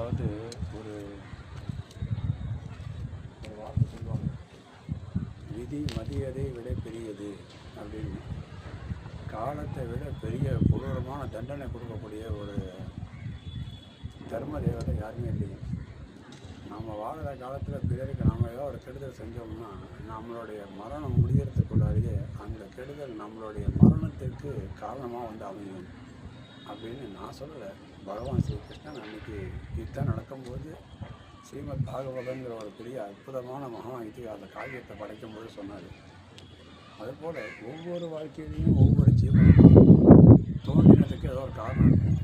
அதாவது ஒரு ஒரு வார்த்தை சொல்லுவாங்க, விதி மதியதை விட பெரியது அப்படின்னு. காலத்தை விட பெரிய கொடூரமான தண்டனை கொடுக்கக்கூடிய ஒரு தர்ம தேவதை யாருமே இல்லைங்க. நாம் வாழ்கிற காலத்தில் பிறருக்கு நாம் ஏதோ ஒரு கெடுதல் செஞ்சோம்னா நம்மளுடைய மரணம் முடிகிறதுக்குள்ளாரியே அந்த கெடுதல் நம்மளுடைய மரணத்திற்கு காரணமாக வந்து அமையும் அப்படின்னு நான் சொல்லலை. பகவான் ஸ்ரீகிருஷ்ணன் அன்னைக்கு யுத்தம் நடக்கும்போது ஸ்ரீமத் பாகவதங்கிற ஒரு பெரிய அற்புதமான மகா இதிகாச காவியத்தை படைக்கும்போது சொன்னார். அதுபோல் ஒவ்வொரு வாழ்க்கையிலையும் ஒவ்வொரு ஜீவனுக்கும் தோன்றினதுக்கு ஏதோ ஒரு காரணம் இருக்கும்,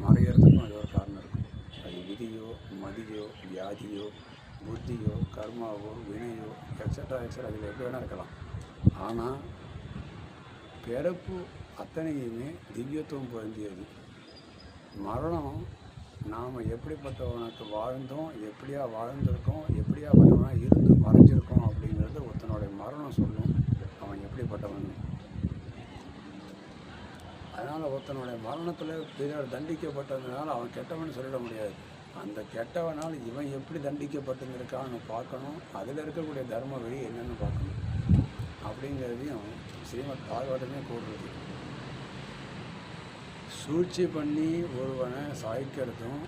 மறைகிறதுக்கும் ஏதோ ஒரு காரணம் இருக்கும். அது விதியோ மதியோ வியாதியோ புத்தியோ கர்மாவோ வினையோ எக்ஸட்ரா அதில் எப்படி வேணால் இருக்கலாம். ஆனால் பிறப்பு அத்தனையுமே திவ்யத்துவம் பொருந்தியது. மரணம் நாம் எப்படிப்பட்டவனுக்கு வாழ்ந்தோம், எப்படியா வாழ்ந்திருக்கோம், எப்படியாப்பட்டவனாக இருந்து மறைஞ்சிருக்கோம் அப்படிங்கிறது ஒருத்தனுடைய மரணம் சொல்லும் அவன் எப்படிப்பட்டவன். அதனால் ஒருத்தனுடைய மரணத்தில் பிறர் தண்டிக்கப்பட்டதுனால அவன் கெட்டவன் சொல்லிட முடியாது. அந்த கெட்டவனால் இவன் எப்படி தண்டிக்கப்பட்டுருக்கான்னு பார்க்கணும், அதில் இருக்கக்கூடிய தர்ம வழி என்னென்னு பார்க்கணும் அப்படிங்கிறதையும் ஸ்ரீமத் பாகவதமே கூடுறது. சூழ்ச்சி பண்ணி ஒருவனை சாய்க்கிறதும்,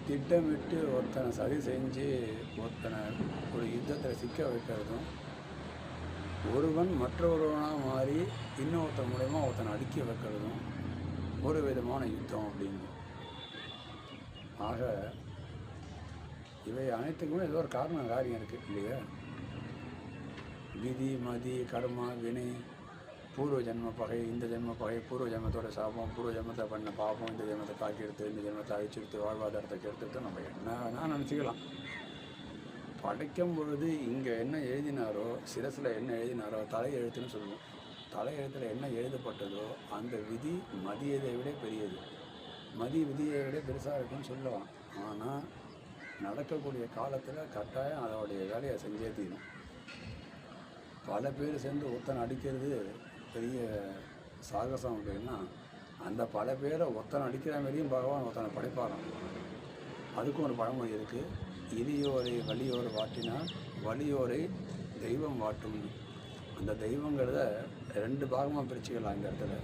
திட்டமிட்டு ஒருத்தனை சரி செஞ்சு ஒருத்தனை ஒரு யுத்தத்தில் சிக்க வைக்கிறதும், ஒருவன் மற்றொருவனாக மாறி இன்னொருத்தன் மூலமா ஒருத்தனை அடுக்கி வைக்கிறதும் ஒரு விதமான யுத்தம் அப்படின்னு. ஆக இவை அனைத்துக்குமே ஏதோ ஒரு காரியம் இருக்குது இல்லையா? விதி மதி கர்மா வினை, பூர்வ ஜென்ம பகை, இந்த ஜென்ம பகை, பூர்வ ஜென்மத்தோட சாபம், பூர்வ ஜென்மத்தை பண்ண பாபம், இந்த ஜென்மத்தை காக்கி எடுத்து இந்த ஜென்மத்தை அழிச்செடுத்து வாழ்வாதாரத்தை கெடுத்துட்டு நம்ம என்ன வேணால் நினச்சிக்கலாம். படைக்கும் பொழுது இங்கே என்ன எழுதினாரோ, சிரசில் என்ன எழுதினாரோ தலை எழுத்துன்னு சொல்லுவோம். தலை எழுத்தில் என்ன எழுதப்பட்டதோ அந்த விதி மதியதை விட பெரியது, மதி விதியை விட பெருசாக இருக்குன்னு சொல்லலாம். ஆனால் நடக்கக்கூடிய காலத்தில் கட்டாயம் அதோடைய வேலையை செஞ்சே தீரும். பல பேர் சேர்ந்து ஒருத்தனை அடிக்கிறது பெரிய சாகசம் அப்படின்னா, அந்த பல பேரை ஒருத்தனை அடிக்கிற மாதிரியும் பகவான் ஒருத்தனை படைப்பாராம். அதுக்கும் ஒரு பழமொழி இருக்குது, இலியோரை வலியோர் வாட்டினால் வலியோரை தெய்வம் வாட்டும்னு. அந்த தெய்வங்கிறத ரெண்டு பாகமாக பிரிச்சுக்கலாம். இந்த இடத்துல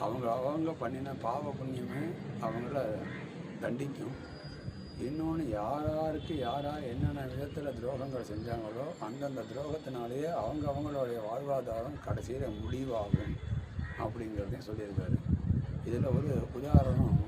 அவங்க பண்ணின பாவ புண்ணியமே அவங்கள தண்டிக்கும். இன்னொன்று யாருக்கு யார் என்னென்ன விதத்தில் துரோகங்கள் செஞ்சாங்களோ அந்தந்த துரோகத்தினாலேயே அவங்களுடைய வாழ்வாதாரம் கடைசியில் முடிவாகும் அப்படிங்கிறதையும் சொல்லியிருக்காரு. இதில் ஒரு உதாரணம்